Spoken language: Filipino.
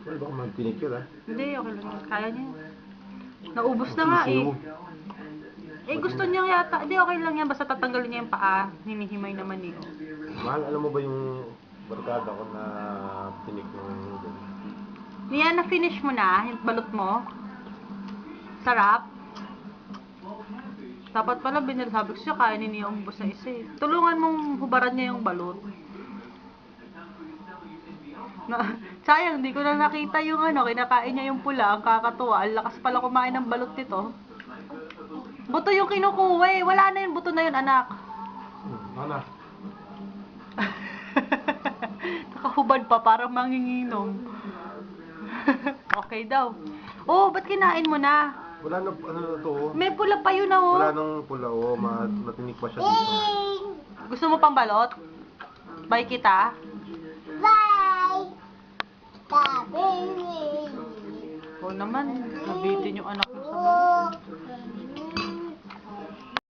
Well, baka magpinik yun, Hindi, okay lang yan. Kaya niya. Naubos na nga eh. Gusto niya yata. Hindi, okay lang yan. Basta tatanggalin niya yung paa. Hinihimay naman eh. Mahal, alam mo ba yung barkada ko na pinik ng Niya, na-finish mo na yung balot mo? Sarap? Dapat pala sabi ko siya, kaya ni Nia umbos na isa eh. Tulungan mong hubaran niya yung balot. Sayang, hindi ko na nakita yung kinakain niya yung pula. Ang kakatuwa. Ang lakas pala kumain ng balot nito. Buto yung kinukuha eh. Wala na yung buto na yun, anak. Anak. Nakahubad pa, parang manginginom. Okay daw. Oh, ba't kinain mo na? Wala na, ano na to? May pula pa yun oh. Wala nang pula, matinik pa siya dito. Gusto mo pang balot? Bye kita. Bye! Oo naman, nabitin yung anak mo sa balot.